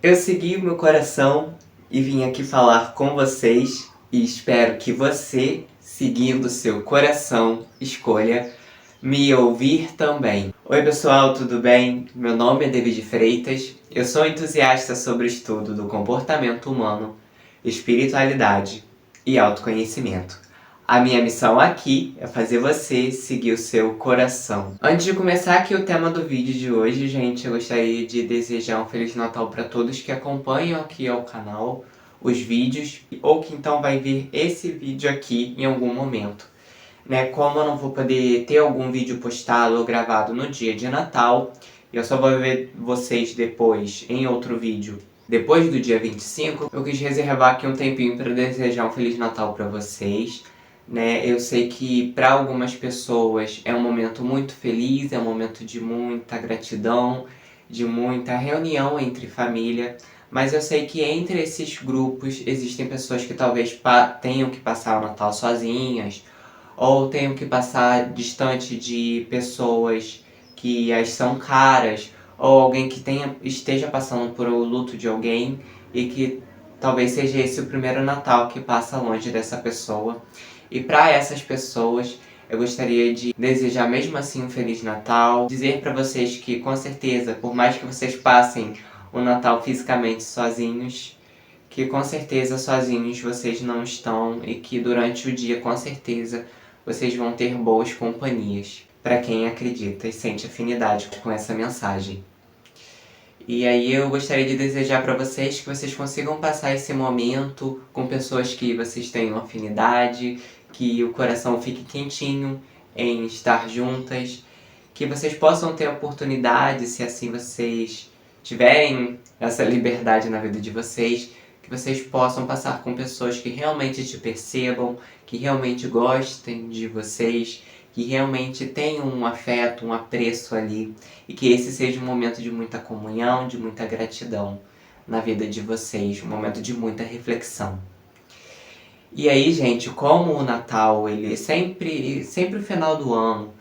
Eu segui o meu coração e vim aqui falar com vocês e espero que você, seguindo seu coração, escolha me ouvir também. Oi pessoal, tudo bem? Meu nome é David Freitas, eu sou entusiasta sobre o estudo do comportamento humano, espiritualidade e autoconhecimento. A minha missão aqui é fazer você seguir o seu coração. Antes de começar aqui o tema do vídeo de hoje, gente, eu gostaria de desejar um Feliz Natal para todos que acompanham aqui ao canal os vídeos, ou que então vai ver esse vídeo aqui em algum momento. Como eu não vou poder ter algum vídeo postado ou gravado no dia de Natal, eu só vou ver vocês depois em outro vídeo. Depois do dia 25, eu quis reservar aqui um tempinho para desejar um Feliz Natal para vocês. Eu sei que para algumas pessoas é um momento muito feliz, é um momento de muita gratidão, de muita reunião entre família, mas eu sei que entre esses grupos existem pessoas que talvez tenham que passar o Natal sozinhas, ou tenham que passar distante de pessoas que as são caras, ou alguém que esteja passando por o luto de alguém e que talvez seja esse o primeiro Natal que passa longe dessa pessoa. E para essas pessoas, eu gostaria de desejar mesmo assim um Feliz Natal, dizer para vocês que com certeza, por mais que vocês passem o Natal fisicamente sozinhos, que com certeza sozinhos vocês não estão e que durante o dia com certeza vocês vão ter boas companhias, para quem acredita e sente afinidade com essa mensagem. E aí eu gostaria de desejar para vocês que vocês consigam passar esse momento com pessoas que vocês tenham afinidade, que o coração fique quentinho em estar juntas, que vocês possam ter a oportunidade, se assim vocês tiverem essa liberdade na vida de vocês, que vocês possam passar com pessoas que realmente te percebam, que realmente gostem de vocês, que realmente tenham um afeto, um apreço ali, e que esse seja um momento de muita comunhão, de muita gratidão na vida de vocês, um momento de muita reflexão. E aí, gente, como o Natal, ele é sempre o final do ano,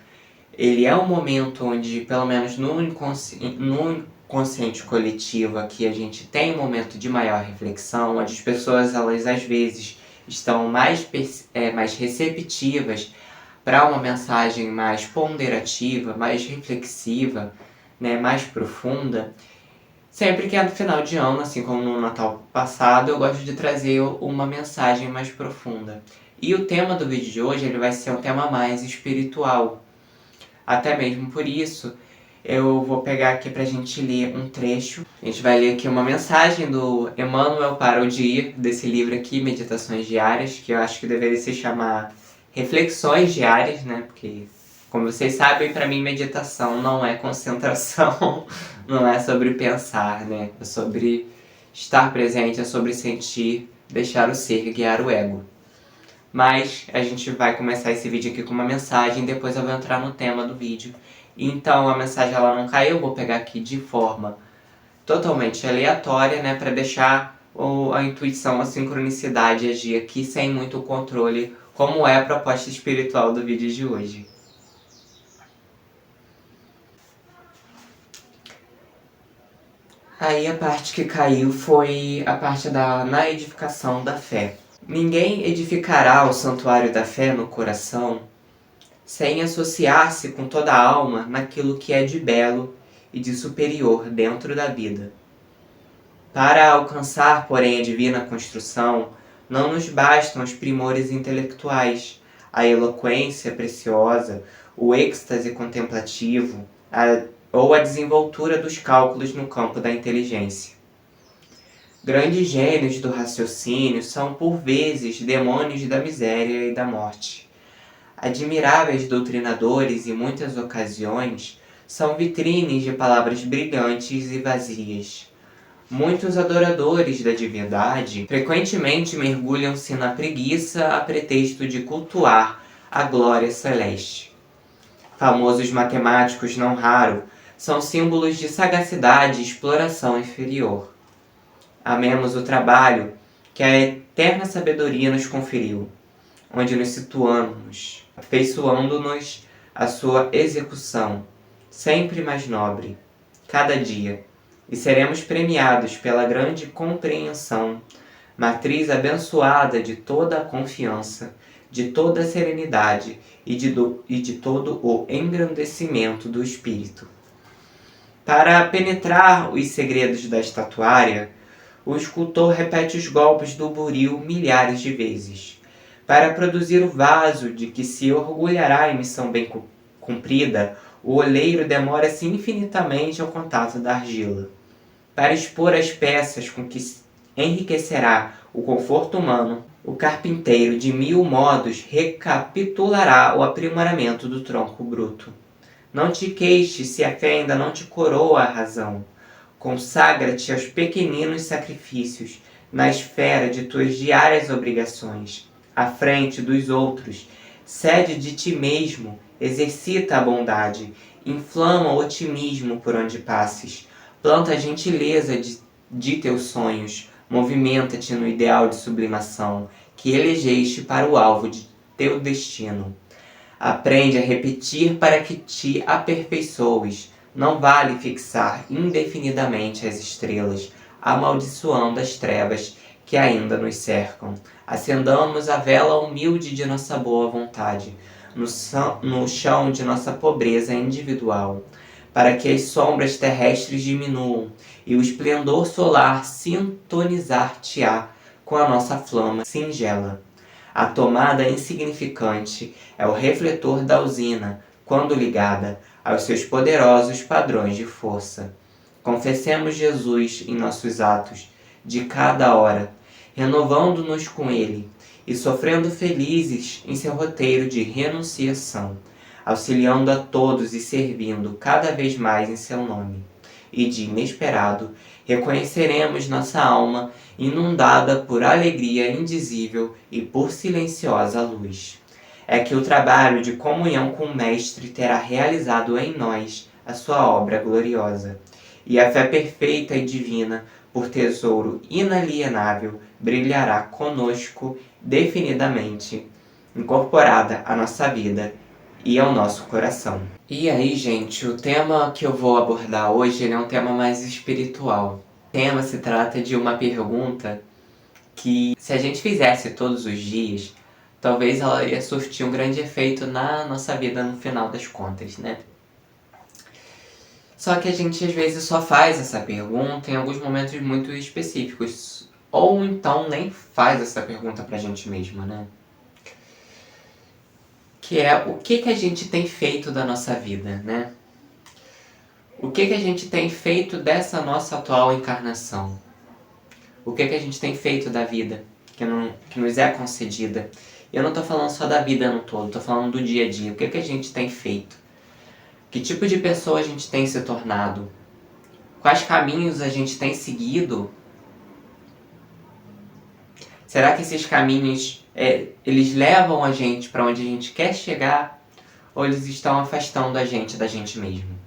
ele é um momento onde, pelo menos no inconsciente coletivo aqui, a gente tem um momento de maior reflexão, onde as pessoas, elas às vezes estão mais receptivas para uma mensagem mais ponderativa, mais reflexiva, mais profunda. Sempre que é no final de ano, assim como no Natal passado, eu gosto de trazer uma mensagem mais profunda. E o tema do vídeo de hoje ele vai ser um tema mais espiritual. Até mesmo por isso, eu vou pegar aqui pra gente ler um trecho. A gente vai ler aqui uma mensagem do Emmanuel para o dia, desse livro aqui, Meditações Diárias, que eu acho que deveria se chamar Reflexões Diárias, Porque, como vocês sabem, para mim meditação não é concentração, não é sobre pensar, É sobre estar presente, é sobre sentir, deixar o ser guiar o ego. Mas a gente vai começar esse vídeo aqui com uma mensagem, depois eu vou entrar no tema do vídeo. Então a mensagem ela não caiu, eu vou pegar aqui de forma totalmente aleatória, para deixar a intuição, a sincronicidade agir aqui sem muito controle, como é a proposta espiritual do vídeo de hoje. Aí a parte que caiu foi a parte na edificação da fé. Ninguém edificará o santuário da fé no coração sem associar-se com toda a alma naquilo que é de belo e de superior dentro da vida. Para alcançar, porém, a divina construção, não nos bastam os primores intelectuais, a eloquência preciosa, o êxtase contemplativo, ou a desenvoltura dos cálculos no campo da inteligência. Grandes gênios do raciocínio são, por vezes, demônios da miséria e da morte. Admiráveis doutrinadores, em muitas ocasiões, são vitrines de palavras brilhantes e vazias. Muitos adoradores da divindade frequentemente mergulham-se na preguiça a pretexto de cultuar a glória celeste. Famosos matemáticos, não raro, são símbolos de sagacidade e exploração inferior. Amemos o trabalho que a eterna sabedoria nos conferiu, onde nos situamos, afeiçoando-nos à sua execução, sempre mais nobre, cada dia, e seremos premiados pela grande compreensão, matriz abençoada de toda a confiança, de toda a serenidade e de todo o engrandecimento do espírito. Para penetrar os segredos da estatuária, o escultor repete os golpes do buril milhares de vezes. Para produzir o vaso de que se orgulhará em missão bem cumprida, o oleiro demora-se infinitamente ao contato da argila. Para expor as peças com que enriquecerá o conforto humano, o carpinteiro de 1000 modos recapitulará o aprimoramento do tronco bruto. Não te queixes se a fé ainda não te coroa a razão. Consagra-te aos pequeninos sacrifícios, na esfera de tuas diárias obrigações. À frente dos outros, cede de ti mesmo, exercita a bondade, inflama o otimismo por onde passes, planta a gentileza de teus sonhos, movimenta-te no ideal de sublimação que elegeste para o alvo de teu destino. Aprende a repetir para que te aperfeiçoes. Não vale fixar indefinidamente as estrelas, amaldiçoando as trevas que ainda nos cercam. Acendamos a vela humilde de nossa boa vontade, no chão de nossa pobreza individual, para que as sombras terrestres diminuam e o esplendor solar sintonizar-te-á com a nossa flama singela. A tomada insignificante é o refletor da usina, quando ligada aos seus poderosos padrões de força. Confessemos Jesus em nossos atos, de cada hora, renovando-nos com Ele e sofrendo felizes em seu roteiro de renunciação, auxiliando a todos e servindo cada vez mais em seu nome. E de inesperado, reconheceremos nossa alma inundada por alegria indizível e por silenciosa luz. É que o trabalho de comunhão com o Mestre terá realizado em nós a sua obra gloriosa, e a fé perfeita e divina, por tesouro inalienável, brilhará conosco definidamente, incorporada à nossa vida e ao nosso coração. E aí, gente, o tema que eu vou abordar hoje ele é um tema mais espiritual. O tema se trata de uma pergunta que, se a gente fizesse todos os dias, talvez ela ia surtir um grande efeito na nossa vida no final das contas, né? Só que a gente às vezes só faz essa pergunta em alguns momentos muito específicos, ou então nem faz essa pergunta pra gente mesma, né? Que é o que a gente tem feito da nossa vida, né? O que a gente tem feito dessa nossa atual encarnação? O que a gente tem feito da vida que nos é concedida? Eu não tô falando só da vida no todo, tô falando do dia a dia. O que a gente tem feito? Que tipo de pessoa a gente tem se tornado? Quais caminhos a gente tem seguido? Será que esses caminhos eles levam a gente para onde a gente quer chegar? Ou eles estão afastando a gente da gente mesmo?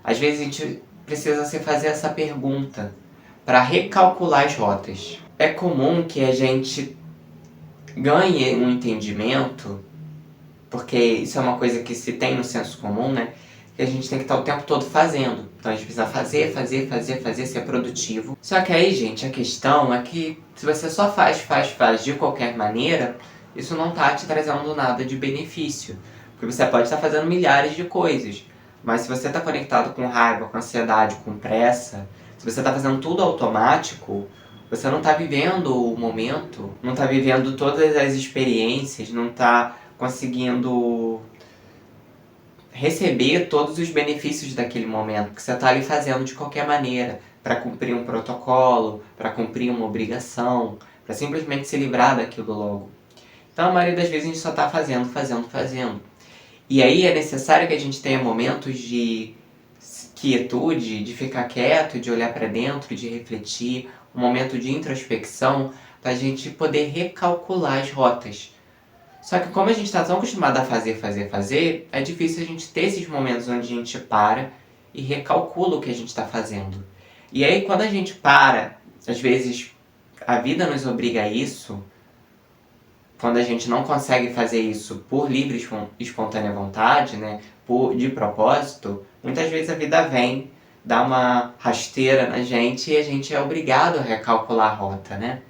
Às vezes a gente precisa se fazer essa pergunta para recalcular as rotas. É comum que a gente ganhe um entendimento, porque isso é uma coisa que se tem no senso comum, né? Que a gente tem que estar o tempo todo fazendo. Então a gente precisa fazer, ser produtivo. Só que aí, gente, a questão é que se você só faz de qualquer maneira, isso não tá te trazendo nada de benefício. Porque você pode estar fazendo milhares de coisas, mas se você está conectado com raiva, com ansiedade, com pressa, se você está fazendo tudo automático, você não está vivendo o momento, não está vivendo todas as experiências, não está conseguindo receber todos os benefícios daquele momento, que você está ali fazendo de qualquer maneira, para cumprir um protocolo, para cumprir uma obrigação, para simplesmente se livrar daquilo logo. Então a maioria das vezes a gente só está fazendo. E aí é necessário que a gente tenha momentos de quietude, de ficar quieto, de olhar para dentro, de refletir, um momento de introspecção, para a gente poder recalcular as rotas. Só que como a gente está tão acostumado a fazer, é difícil a gente ter esses momentos onde a gente para e recalcula o que a gente está fazendo. E aí quando a gente para, às vezes a vida nos obriga a isso, quando a gente não consegue fazer isso por livre e espontânea vontade, né, de propósito, muitas vezes a vida vem dá uma rasteira na gente e a gente é obrigado a recalcular a rota, né?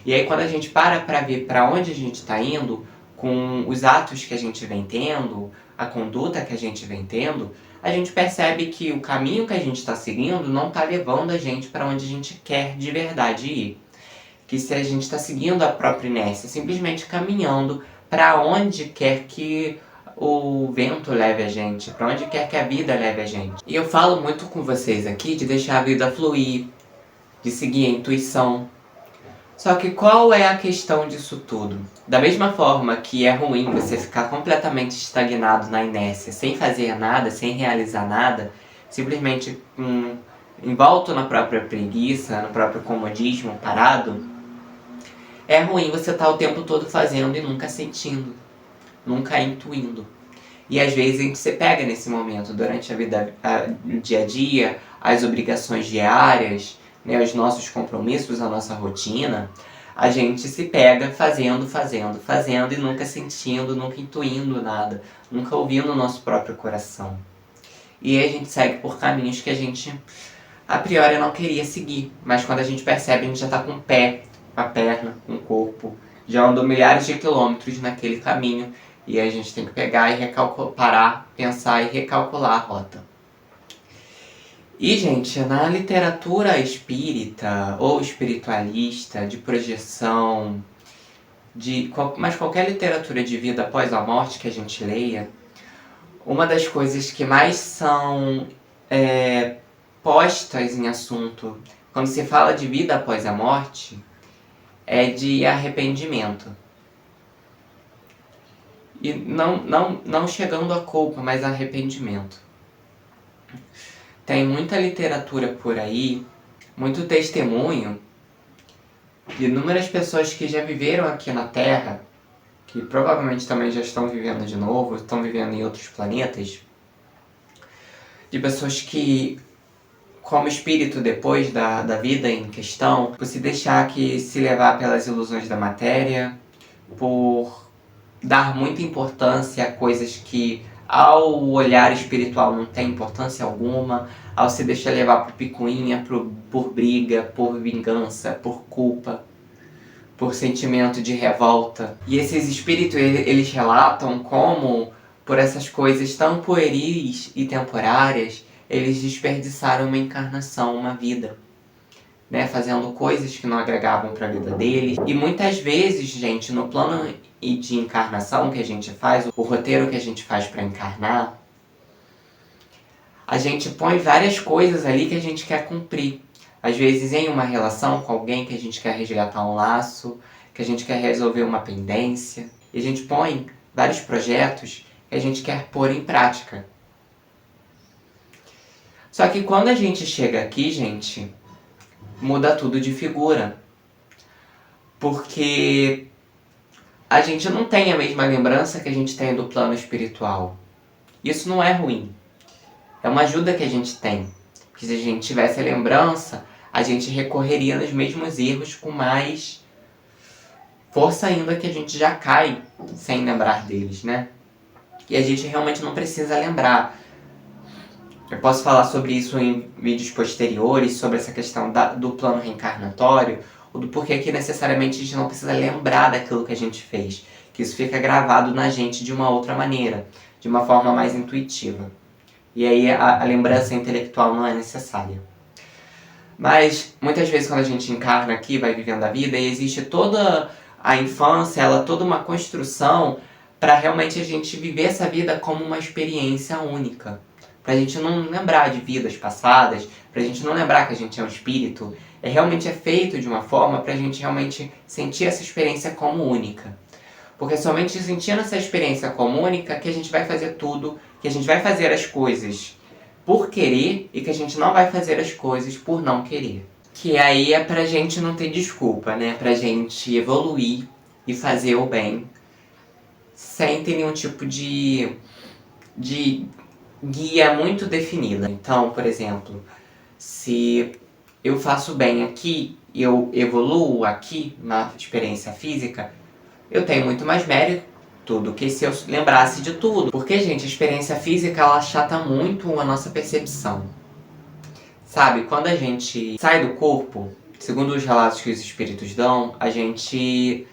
E aí quando a gente para ver para onde a gente está indo, com os atos que a gente vem tendo, a conduta que a gente vem tendo, a gente percebe que o caminho que a gente está seguindo não está levando a gente para onde a gente quer de verdade ir. Que se a gente está seguindo a própria inércia, simplesmente caminhando para onde quer que o vento leve a gente, para onde quer que a vida leve a gente. E eu falo muito com vocês aqui de deixar a vida fluir, de seguir a intuição. Só que qual é a questão disso tudo? Da mesma forma que é ruim você ficar completamente estagnado na inércia, sem fazer nada, sem realizar nada, simplesmente envolto na própria preguiça, no próprio comodismo, parado, é ruim você estar o tempo todo fazendo e nunca sentindo, nunca intuindo. E às vezes a gente se pega nesse momento, durante a vida, no dia a dia, as obrigações diárias, né, os nossos compromissos, a nossa rotina, a gente se pega fazendo e nunca sentindo, nunca intuindo nada, nunca ouvindo o nosso próprio coração. E aí a gente segue por caminhos que a gente, a priori, não queria seguir, mas quando a gente percebe, a gente já está com o pé, com a perna, com o corpo, já andou milhares de quilômetros naquele caminho, e a gente tem que pegar e parar, pensar e recalcular a rota. E, gente, na literatura espírita ou espiritualista, de projeção, mas qualquer literatura de vida após a morte que a gente leia, uma das coisas que mais são postas em assunto quando se fala de vida após a morte é de arrependimento. E não chegando a culpa, mas arrependimento. Tem muita literatura por aí, muito testemunho de inúmeras pessoas que já viveram aqui na Terra, que provavelmente também já estão vivendo de novo, estão vivendo em outros planetas, de pessoas que, como espírito depois da vida em questão, por se deixar se levar pelas ilusões da matéria, por dar muita importância a coisas que ao olhar espiritual não tem importância alguma, ao se deixar levar por picuinha, por briga, por vingança, por culpa, por sentimento de revolta. E esses espíritos, eles relatam como, por essas coisas tão pueris e temporárias, eles desperdiçaram uma encarnação, uma vida, né, fazendo coisas que não agregavam para a vida deles. E muitas vezes, gente, no plano de encarnação que a gente faz, o roteiro que a gente faz para encarnar, a gente põe várias coisas ali que a gente quer cumprir. Às vezes em uma relação com alguém que a gente quer resgatar um laço, que a gente quer resolver uma pendência. E a gente põe vários projetos que a gente quer pôr em prática. Só que quando a gente chega aqui, gente, muda tudo de figura. Porque a gente não tem a mesma lembrança que a gente tem do plano espiritual. Isso não é ruim. É uma ajuda que a gente tem. Porque se a gente tivesse a lembrança, a gente recorreria nos mesmos erros com mais força ainda, que a gente já cai sem lembrar deles, né? E a gente realmente não precisa lembrar. Eu posso falar sobre isso em vídeos posteriores, sobre essa questão do plano reencarnatório, ou do porquê que necessariamente a gente não precisa lembrar daquilo que a gente fez. Que isso fica gravado na gente de uma outra maneira, de uma forma mais intuitiva. E aí a lembrança intelectual não é necessária. Mas muitas vezes quando a gente encarna aqui, vai vivendo a vida, e existe toda a infância, toda uma construção para realmente a gente viver essa vida como uma experiência única. Pra gente não lembrar de vidas passadas, pra gente não lembrar que a gente é um espírito, realmente é feito de uma forma pra gente realmente sentir essa experiência como única. Porque somente sentindo essa experiência como única que a gente vai fazer tudo, que a gente vai fazer as coisas por querer e que a gente não vai fazer as coisas por não querer. Que aí é pra gente não ter desculpa, né? Pra gente evoluir e fazer o bem sem ter nenhum tipo de guia muito definida. Então, por exemplo, se eu faço bem aqui e eu evoluo aqui na experiência física, eu tenho muito mais mérito do que se eu lembrasse de tudo. Porque, gente, a experiência física ela achata muito a nossa percepção. Sabe, quando a gente sai do corpo, segundo os relatos que os espíritos dão, a gente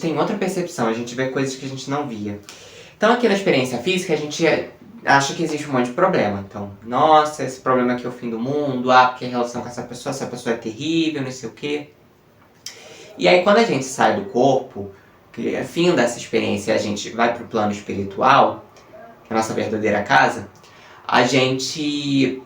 tem outra percepção, a gente vê coisas que a gente não via. Então aqui na experiência física a gente acha que existe um monte de problema. Então, nossa, esse problema aqui é o fim do mundo, porque a relação com essa pessoa é terrível, não sei o quê. E aí quando a gente sai do corpo, que é fim dessa experiência, a gente vai pro plano espiritual, que é a nossa verdadeira casa, a gente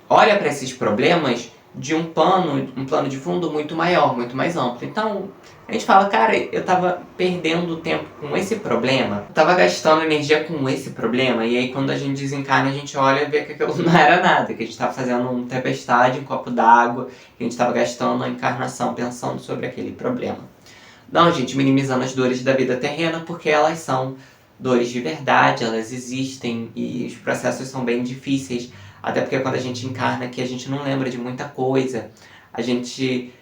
olha para esses problemas de um plano de fundo muito maior, muito mais amplo. Então, a gente fala, cara, eu tava perdendo tempo com esse problema, eu tava gastando energia com esse problema, e aí quando a gente desencarna, a gente olha e vê que aquilo não era nada, que a gente tava fazendo uma tempestade, um copo d'água, que a gente tava gastando a encarnação pensando sobre aquele problema. Não, gente, minimizando as dores da vida terrena, porque elas são dores de verdade, elas existem e os processos são bem difíceis. Até porque quando a gente encarna aqui, a gente não lembra de muita coisa. A gente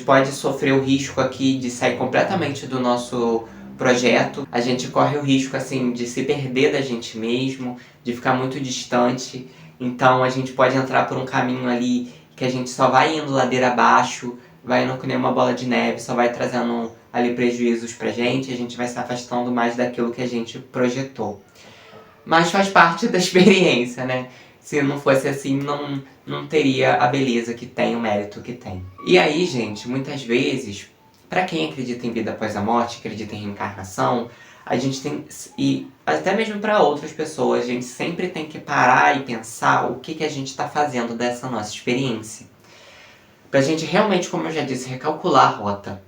pode sofrer o risco aqui de sair completamente do nosso projeto. A gente corre o risco, assim, de se perder da gente mesmo, de ficar muito distante. Então a gente pode entrar por um caminho ali que a gente só vai indo ladeira abaixo, vai indo que nem uma bola de neve, só vai trazendo ali prejuízos pra gente, a gente vai se afastando mais daquilo que a gente projetou. Mas faz parte da experiência, né? Se não fosse assim, não teria a beleza que tem, o mérito que tem. E aí, gente, muitas vezes, para quem acredita em vida após a morte, acredita em reencarnação, a gente tem, e até mesmo para outras pessoas, a gente sempre tem que parar e pensar o que a gente está fazendo dessa nossa experiência. Pra gente realmente, como eu já disse, recalcular a rota.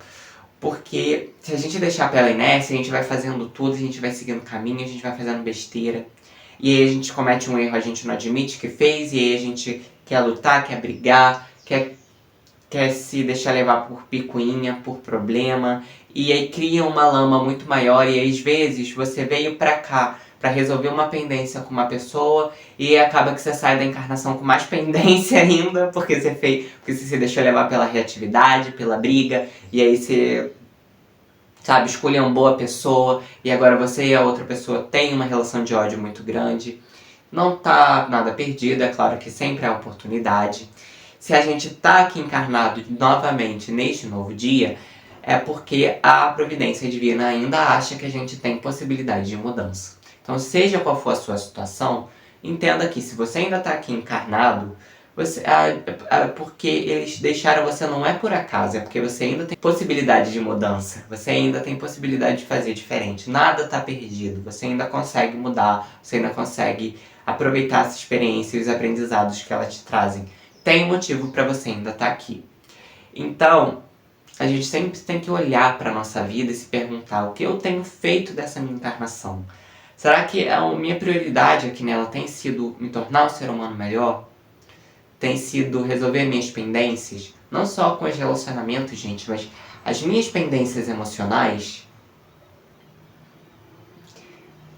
Porque se a gente deixar pela inércia, a gente vai fazendo tudo, a gente vai seguindo caminho, a gente vai fazendo besteira. E aí a gente comete um erro, a gente não admite que fez, e aí a gente quer lutar, quer brigar, quer se deixar levar por picuinha, por problema. E aí cria uma lama muito maior, e às vezes você veio pra cá pra resolver uma pendência com uma pessoa, e acaba que você sai da encarnação com mais pendência ainda, porque você se deixou levar pela reatividade, pela briga, e aí você, sabe, esculhambou a pessoa, e agora você e a outra pessoa têm uma relação de ódio muito grande. Não tá nada perdido, é claro que sempre há oportunidade. Se a gente tá aqui encarnado novamente neste novo dia, é porque a providência divina ainda acha que a gente tem possibilidade de mudança. Então, seja qual for a sua situação, entenda que se você ainda está aqui encarnado, porque eles deixaram você não é por acaso, é porque você ainda tem possibilidade de mudança, você ainda tem possibilidade de fazer diferente, nada está perdido, você ainda consegue mudar, você ainda consegue aproveitar essa experiência e os aprendizados que elas te trazem. Tem motivo para você ainda estar aqui. Então, a gente sempre tem que olhar para a nossa vida e se perguntar o que eu tenho feito dessa minha encarnação. Será que a minha prioridade aqui nela tem sido me tornar um ser humano melhor? Tem sido resolver minhas pendências? Não só com os relacionamentos, gente, mas as minhas pendências emocionais?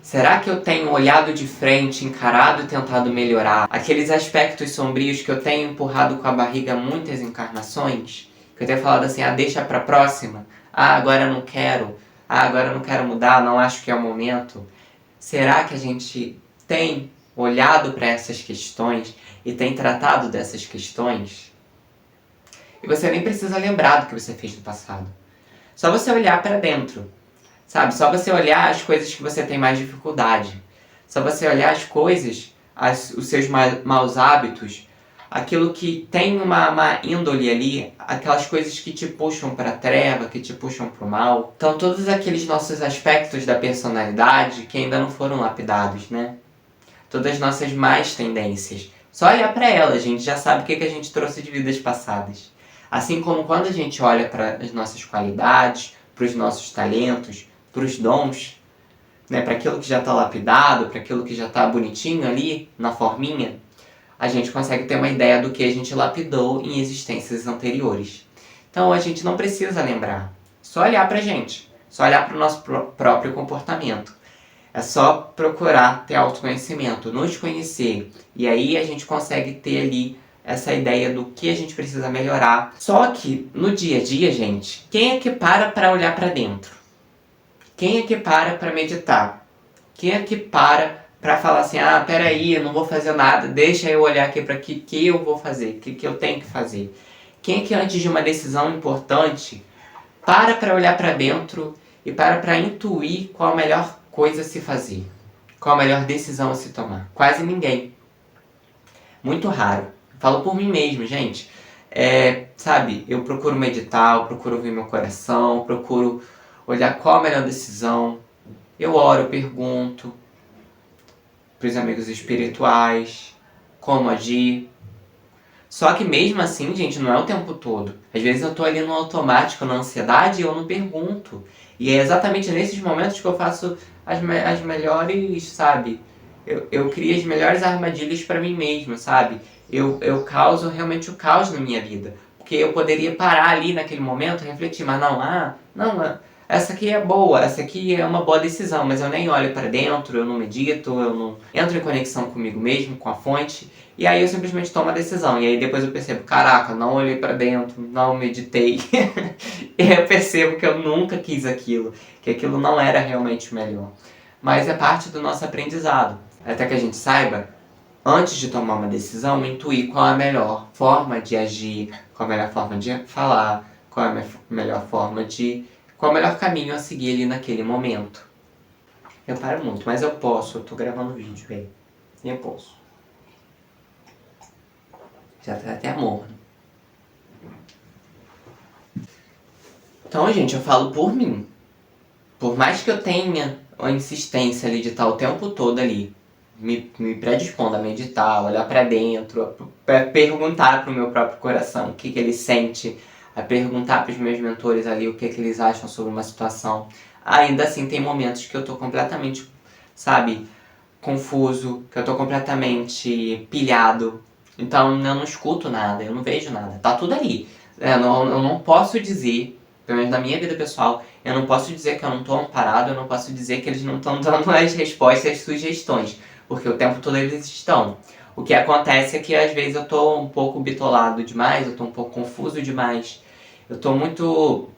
Será que eu tenho olhado de frente, encarado e tentado melhorar aqueles aspectos sombrios que eu tenho empurrado com a barriga muitas encarnações? Que eu tenho falado assim, deixa pra próxima. Agora eu não quero. Agora eu não quero mudar, não acho que é o momento. Será que a gente tem olhado para essas questões e tem tratado dessas questões? E você nem precisa lembrar do que você fez no passado. Só você olhar para dentro, sabe? Só você olhar as coisas que você tem mais dificuldade. Só você olhar as coisas, os seus maus hábitos, aquilo que tem uma má índole ali, aquelas coisas que te puxam para a treva, que te puxam para o mal. Então todos aqueles nossos aspectos da personalidade que ainda não foram lapidados, né? Todas as nossas más tendências. Só olhar para elas, a gente já sabe o que a gente trouxe de vidas passadas. Assim como quando a gente olha para as nossas qualidades, para os nossos talentos, para os dons, né? Para aquilo que já está lapidado, para aquilo que já está bonitinho ali, na forminha, a gente consegue ter uma ideia do que a gente lapidou em existências anteriores. Então a gente não precisa lembrar, só olhar pra gente, só olhar para o nosso próprio comportamento. É só procurar ter autoconhecimento, nos conhecer, e aí a gente consegue ter ali essa ideia do que a gente precisa melhorar. Só que no dia a dia, gente, quem é que para olhar para dentro? Quem é que para meditar? Quem é que para pra falar assim, ah, peraí, eu não vou fazer nada, deixa eu olhar aqui pra que eu vou fazer, que eu tenho que fazer. Quem é que antes de uma decisão importante, para olhar pra dentro e para intuir qual a melhor coisa a se fazer? Qual a melhor decisão a se tomar? Quase ninguém. Muito raro. Falo por mim mesmo, gente. Sabe, eu procuro meditar, eu procuro ouvir meu coração, procuro olhar qual a melhor decisão. Eu oro, eu pergunto para os amigos espirituais como agir. Só que mesmo assim, gente, não é o tempo todo. Às vezes eu tô ali no automático, na ansiedade, e eu não pergunto. E é exatamente nesses momentos que eu faço as melhores, sabe? Eu crio as melhores armadilhas para mim mesmo, sabe? Eu causo realmente o caos na minha vida. Porque eu poderia parar ali naquele momento, refletir, mas não, essa aqui é boa, essa aqui é uma boa decisão, mas eu nem olho para dentro, eu não medito, eu não entro em conexão comigo mesmo, com a fonte, e aí eu simplesmente tomo a decisão. E aí depois eu percebo, caraca, não olhei para dentro, não meditei. E aí eu percebo que eu nunca quis aquilo, que aquilo não era realmente o melhor. Mas é parte do nosso aprendizado. Até que a gente saiba, antes de tomar uma decisão, intuir qual é a melhor forma de agir, qual é a melhor forma de falar, qual é a melhor forma de... qual é o melhor caminho a seguir ali naquele momento. Eu paro muito, mas eu tô gravando vídeo, velho. E eu posso. Já tá até morno. Então, gente, eu falo por mim. Por mais que eu tenha a insistência ali de estar o tempo todo ali, me predispondo a meditar, olhar pra dentro, a perguntar pro meu próprio coração o que ele sente, a perguntar pros meus mentores ali o que eles acham sobre uma situação. Ainda assim, tem momentos que eu tô completamente, sabe, confuso, que eu tô completamente pilhado. Então eu não escuto nada, eu não vejo nada. Tá tudo ali. Eu não posso dizer, pelo menos na minha vida pessoal, eu não posso dizer que eu não tô amparado, eu não posso dizer que eles não estão dando as respostas, as sugestões, porque o tempo todo eles estão. O que acontece é que às vezes eu tô um pouco bitolado demais, eu tô um pouco confuso demais, eu tô muito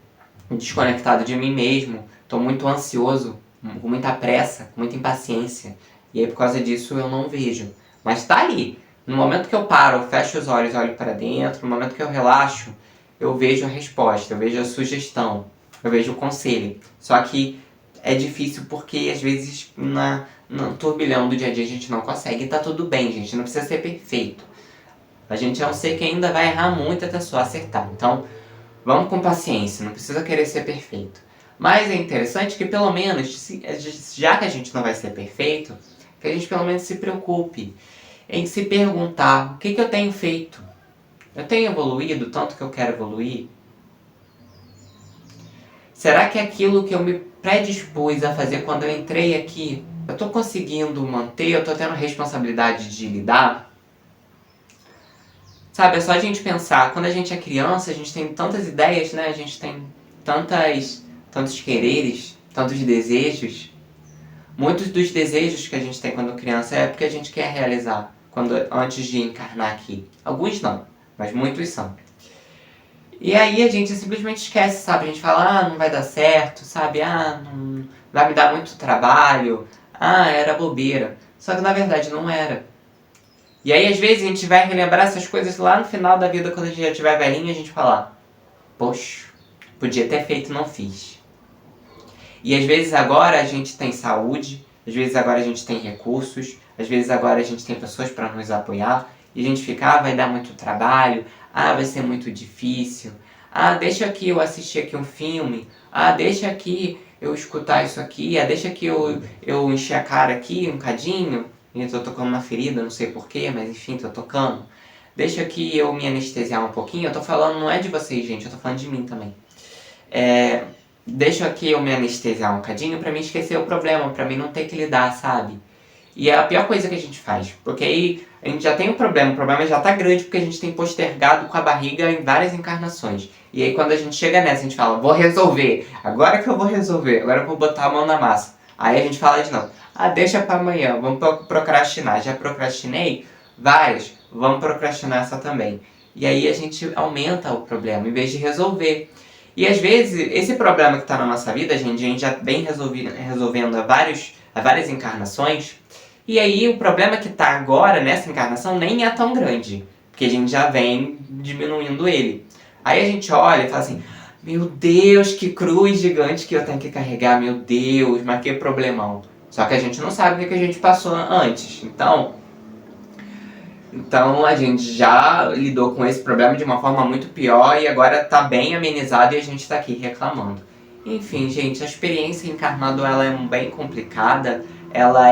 desconectado de mim mesmo, tô muito ansioso, com muita pressa, com muita impaciência. E aí por causa disso eu não vejo. Mas tá ali. No momento que eu paro, eu fecho os olhos, olho para dentro, no momento que eu relaxo, eu vejo a resposta, eu vejo a sugestão, eu vejo o conselho. Só que é difícil porque às vezes no turbilhão do dia a dia a gente não consegue. E tá tudo bem, gente, não precisa ser perfeito. A gente é um ser que ainda vai errar muito até só acertar. Então, vamos com paciência, não precisa querer ser perfeito. Mas é interessante que pelo menos, já que a gente não vai ser perfeito, que a gente pelo menos se preocupe em se perguntar o que eu tenho feito. Eu tenho evoluído tanto que eu quero evoluir? Será que aquilo que eu me predispus a fazer quando eu entrei aqui, eu estou conseguindo manter, eu estou tendo responsabilidade de lidar? Sabe, é só a gente pensar, quando a gente é criança, a gente tem tantas ideias, né? A gente tem tantos quereres, tantos desejos. Muitos dos desejos que a gente tem quando criança é porque a gente quer realizar antes de encarnar aqui. Alguns não, mas muitos são. E aí a gente simplesmente esquece, sabe? A gente fala, não vai dar certo, sabe? Não vai me dar muito trabalho. Era bobeira. Só que na verdade não era. E aí às vezes a gente vai relembrar essas coisas lá no final da vida, quando a gente já estiver velhinho, a gente falar, poxa, podia ter feito e não fiz. E às vezes agora a gente tem saúde, às vezes agora a gente tem recursos, às vezes agora a gente tem pessoas para nos apoiar, e a gente fica, vai dar muito trabalho, vai ser muito difícil, deixa aqui eu assistir aqui um filme, deixa aqui eu escutar isso aqui, deixa aqui eu encher a cara aqui um cadinho, e eu tô tocando uma ferida, não sei porquê, mas enfim, tô tocando. Deixa aqui eu me anestesiar um pouquinho, eu tô falando, não é de vocês, gente, eu tô falando de mim também. Deixa aqui eu me anestesiar um cadinho pra mim esquecer o problema, pra mim não ter que lidar, sabe? E é a pior coisa que a gente faz, porque aí a gente já tem o problema já tá grande porque a gente tem postergado com a barriga em várias encarnações. E aí quando a gente chega nessa, a gente fala, vou resolver, agora que eu vou resolver, agora eu vou botar a mão na massa. Aí a gente fala de novo, deixa pra amanhã, vamos procrastinar. Já procrastinei? Várias, vamos procrastinar essa também. E aí a gente aumenta o problema, em vez de resolver. E às vezes, esse problema que está na nossa vida, a gente já vem resolvendo há várias encarnações, E aí o problema que tá agora, nessa encarnação, nem é tão grande, porque a gente já vem diminuindo ele. Aí a gente olha e fala assim, meu Deus, que cruz gigante que eu tenho que carregar, meu Deus, mas que problemão. Só que a gente não sabe o que a gente passou antes. Então a gente já lidou com esse problema de uma forma muito pior e agora tá bem amenizado e a gente tá aqui reclamando. Enfim, gente, a experiência encarnado ela é bem complicada, ela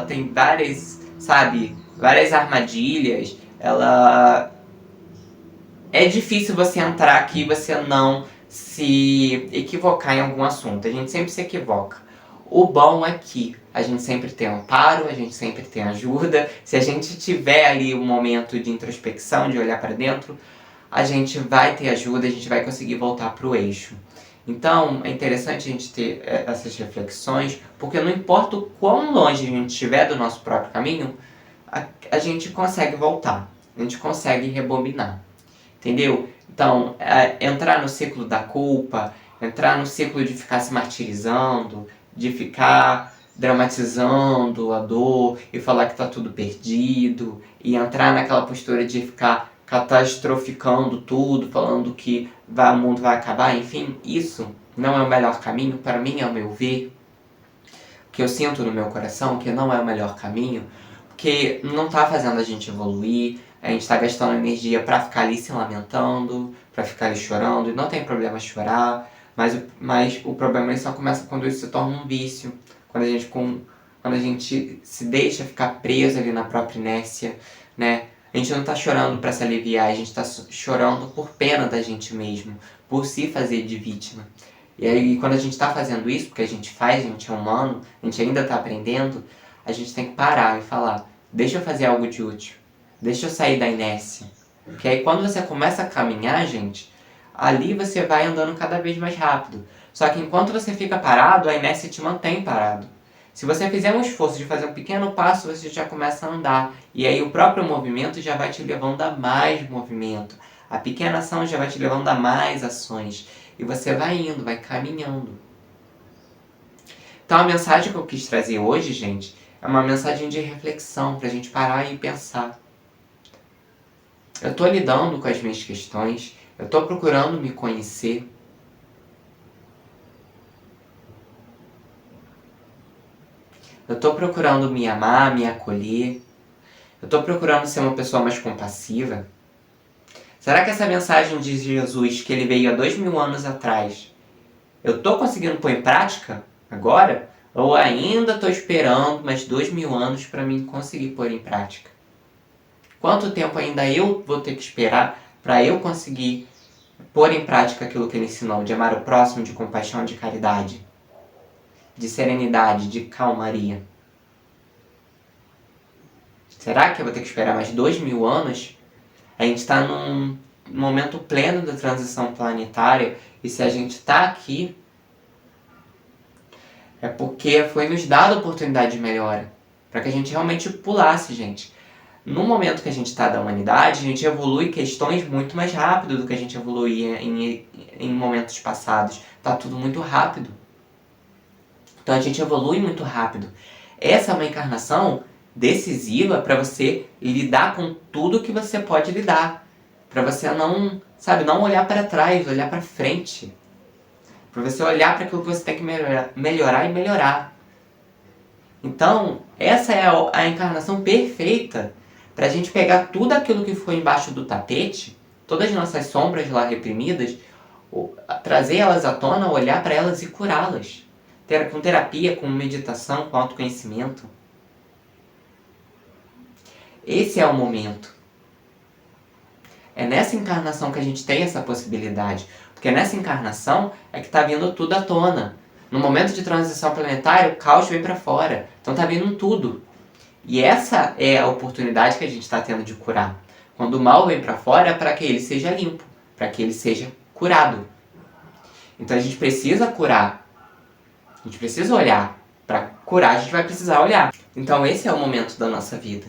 tem várias, sabe, várias armadilhas, ela é difícil você entrar aqui e você não se equivocar em algum assunto. A gente sempre se equivoca. O bom é que a gente sempre tem amparo, a gente sempre tem ajuda. Se a gente tiver ali um momento de introspecção, de olhar para dentro, a gente vai ter ajuda, a gente vai conseguir voltar para o eixo. Então, é interessante a gente ter essas reflexões, porque não importa o quão longe a gente estiver do nosso próprio caminho, a gente consegue voltar, a gente consegue rebobinar. Entendeu? Então, entrar no ciclo da culpa, entrar no ciclo de ficar se martirizando, de ficar dramatizando a dor e falar que tá tudo perdido, e entrar naquela postura de ficar catastroficando tudo, falando que o mundo vai acabar, enfim, isso não é o melhor caminho, para mim, ao meu ver, o que eu sinto no meu coração, que não é o melhor caminho, porque não tá fazendo a gente evoluir, a gente tá gastando energia pra ficar ali se lamentando, pra ficar ali chorando, e não tem problema chorar, mas o problema só começa quando isso se torna um vício, quando a gente se deixa ficar preso ali na própria inércia, né? A gente não tá chorando pra se aliviar, a gente tá chorando por pena da gente mesmo, por se fazer de vítima. E aí, quando a gente tá fazendo isso, porque a gente faz, a gente é humano, a gente ainda tá aprendendo, a gente tem que parar e falar, deixa eu fazer algo de útil, deixa eu sair da inércia. Porque aí quando você começa a caminhar, gente, ali você vai andando cada vez mais rápido. Só que enquanto você fica parado, a inércia te mantém parado. Se você fizer um esforço de fazer um pequeno passo, você já começa a andar. E aí o próprio movimento já vai te levando a mais movimento. A pequena ação já vai te levando a mais ações. E você vai indo, vai caminhando. Então a mensagem que eu quis trazer hoje, gente, é uma mensagem de reflexão, pra gente parar e pensar. Eu tô lidando com as minhas questões, eu tô procurando me conhecer. Eu tô procurando me amar, me acolher. Eu tô procurando ser uma pessoa mais compassiva. Será que essa mensagem de Jesus, que ele veio há 2000 anos atrás, eu tô conseguindo pôr em prática agora? Ou ainda tô esperando mais 2000 anos para mim conseguir pôr em prática? Quanto tempo ainda eu vou ter que esperar para eu conseguir pôr em prática aquilo que ele ensinou, de amar o próximo, de compaixão, de caridade, de serenidade, de calmaria? Será que eu vou ter que esperar mais 2000 anos? A gente está num momento pleno da transição planetária e se a gente está aqui é porque foi nos dada a oportunidade de melhora, para que a gente realmente pulasse, gente. No momento que a gente está da humanidade, a gente evolui questões muito mais rápido do que a gente evoluía em momentos passados. Tá tudo muito rápido. Então a gente evolui muito rápido. Essa é uma encarnação decisiva para você lidar com tudo que você pode lidar. Para você não, sabe, não olhar para trás, olhar para frente. Para você olhar para aquilo que você tem que melhorar e melhorar. Então, essa é a encarnação perfeita para a gente pegar tudo aquilo que foi embaixo do tapete, todas as nossas sombras lá reprimidas, trazer elas à tona, olhar para elas e curá-las. Com terapia, com meditação, com autoconhecimento. Esse é o momento. É nessa encarnação que a gente tem essa possibilidade. Porque nessa encarnação é que está vindo tudo à tona. No momento de transição planetária, o caos vem para fora. Então está vindo tudo. E essa é a oportunidade que a gente está tendo de curar. Quando o mal vem para fora, é para que ele seja limpo, para que ele seja curado. Então a gente precisa curar. A gente precisa olhar. Para curar, a gente vai precisar olhar. Então esse é o momento da nossa vida.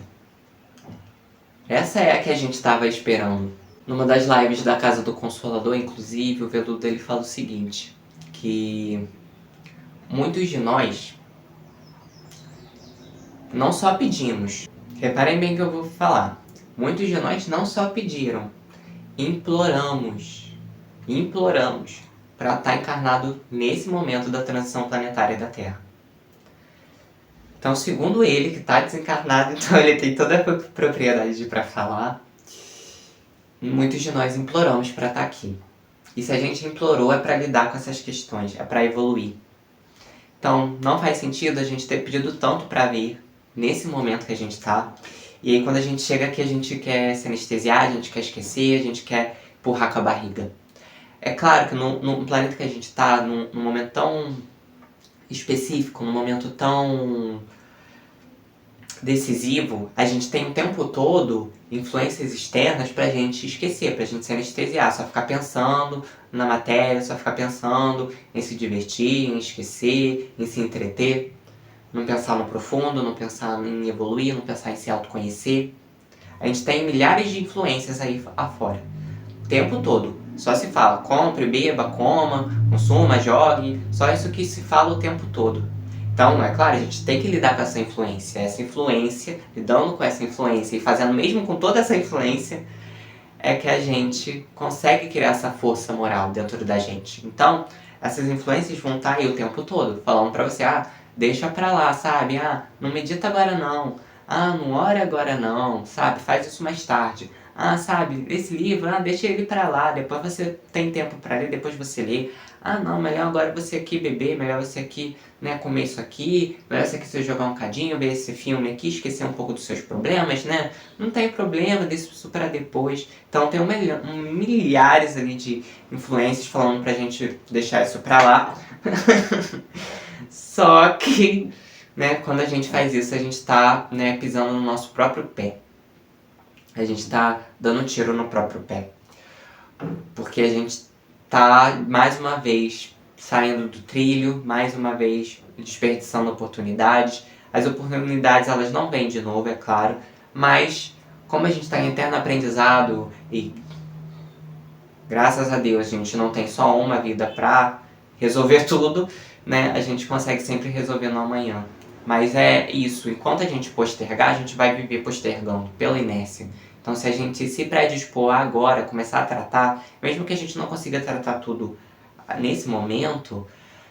Essa é a que a gente estava esperando. Numa das lives da Casa do Consolador, inclusive, o Veludo ele fala o seguinte, que muitos de nós não só pedimos. Reparem bem o que eu vou falar. Muitos de nós não só pediram, imploramos. Imploramos para estar encarnado nesse momento da transição planetária da Terra. Então, segundo ele, que está desencarnado, então ele tem toda a propriedade para falar, muitos de nós imploramos para estar aqui. E se a gente implorou é para lidar com essas questões, é para evoluir. Então, não faz sentido a gente ter pedido tanto para vir nesse momento que a gente está. E aí, quando a gente chega aqui, a gente quer se anestesiar, a gente quer esquecer, a gente quer empurrar com a barriga. É claro que no planeta que a gente está, num momento tão específico, num momento tão decisivo, a gente tem o tempo todo influências externas pra gente esquecer, pra gente se anestesiar, só ficar pensando na matéria, só ficar pensando em se divertir, em esquecer, em se entreter, não pensar no profundo, não pensar em evoluir, não pensar em se autoconhecer. A gente tem milhares de influências aí afora, o tempo todo. Só se fala, compre, beba, coma, consuma, jogue, só isso que se fala o tempo todo. Então, é claro, a gente tem que lidar com essa influência, lidando com essa influência e fazendo mesmo com toda essa influência, é que a gente consegue criar essa força moral dentro da gente. Então, essas influências vão estar aí o tempo todo, falando pra você, deixa pra lá, sabe? Não medita agora não. Não ora agora não, sabe? Faz isso mais tarde. Sabe, esse livro, deixa ele pra lá, depois você tem tempo pra ler, depois você lê. Não, melhor agora você aqui beber, melhor você aqui, né, comer isso aqui, melhor você aqui você jogar um cadinho, ver esse filme aqui, esquecer um pouco dos seus problemas, né? Não tem problema, deixa isso pra depois. Então tem milhares ali de influências falando pra gente deixar isso pra lá. Só que, né, quando a gente faz isso, a gente tá, né, pisando no nosso próprio pé. A gente tá dando um tiro no próprio pé. Porque a gente tá, mais uma vez, saindo do trilho, mais uma vez, desperdiçando oportunidades. As oportunidades, elas não vêm de novo, é claro, mas como a gente está em eterno aprendizado e graças a Deus a gente não tem só uma vida para resolver tudo, né? A gente consegue sempre resolver no amanhã. Mas é isso, enquanto a gente postergar, a gente vai viver postergando pela inércia. Então se a gente se predispor agora, começar a tratar, mesmo que a gente não consiga tratar tudo nesse momento,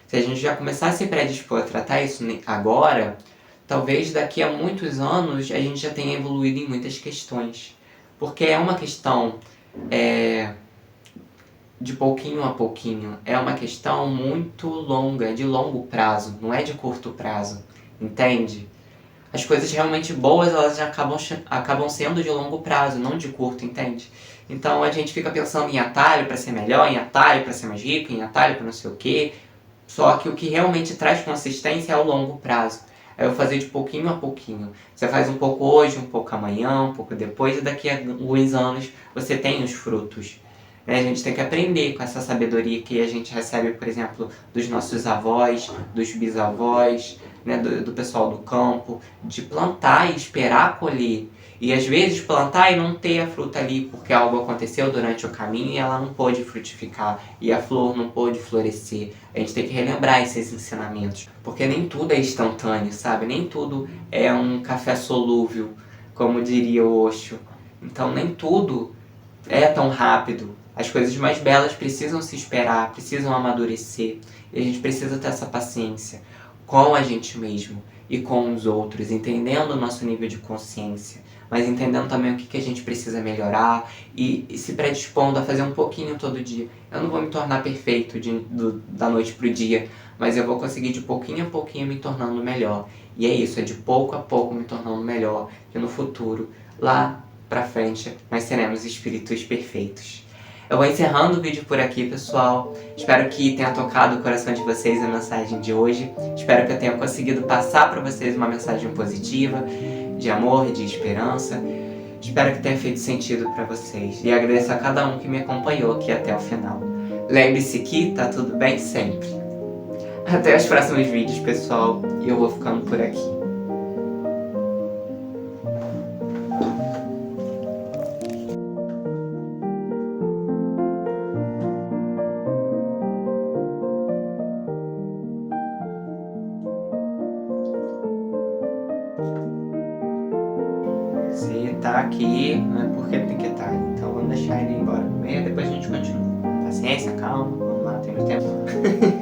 se a gente já começar a se predispor a tratar isso agora, talvez daqui a muitos anos a gente já tenha evoluído em muitas questões. Porque é uma questão de pouquinho a pouquinho. É uma questão muito longa, de longo prazo, não é de curto prazo, entende? As coisas realmente boas, elas já acabam sendo de longo prazo, não de curto, entende? Então a gente fica pensando em atalho para ser melhor, em atalho para ser mais rico, em atalho para não sei o quê. Só que o que realmente traz consistência é o longo prazo. É eu fazer de pouquinho a pouquinho. Você faz um pouco hoje, um pouco amanhã, um pouco depois, e daqui a alguns anos você tem os frutos. A gente tem que aprender com essa sabedoria que a gente recebe, por exemplo, dos nossos avós, dos bisavós, né, do pessoal do campo, de plantar e esperar colher. E às vezes plantar e não ter a fruta ali porque algo aconteceu durante o caminho e ela não pôde frutificar e a flor não pôde florescer. A gente tem que relembrar esses ensinamentos, porque nem tudo é instantâneo, sabe? Nem tudo é um café solúvel, como diria o Osho. Então nem tudo é tão rápido. As coisas mais belas precisam se esperar, precisam amadurecer. E a gente precisa ter essa paciência com a gente mesmo e com os outros, entendendo o nosso nível de consciência, mas entendendo também o que a gente precisa melhorar e se predispondo a fazer um pouquinho todo dia. Eu não vou me tornar perfeito da noite pro dia, mas eu vou conseguir de pouquinho a pouquinho me tornando melhor. E é isso, é de pouco a pouco me tornando melhor, que no futuro, lá pra frente, nós seremos espíritos perfeitos. Eu vou encerrando o vídeo por aqui, pessoal. Espero que tenha tocado o coração de vocês a mensagem de hoje. Espero que eu tenha conseguido passar para vocês uma mensagem positiva, de amor e de esperança. Espero que tenha feito sentido para vocês. E agradeço a cada um que me acompanhou aqui até o final. Lembre-se que tá tudo bem sempre. Até os próximos vídeos, pessoal. E eu vou ficando por aqui. embora no meio, depois a gente continua. Paciência, calma, vamos lá, tem muito tempo.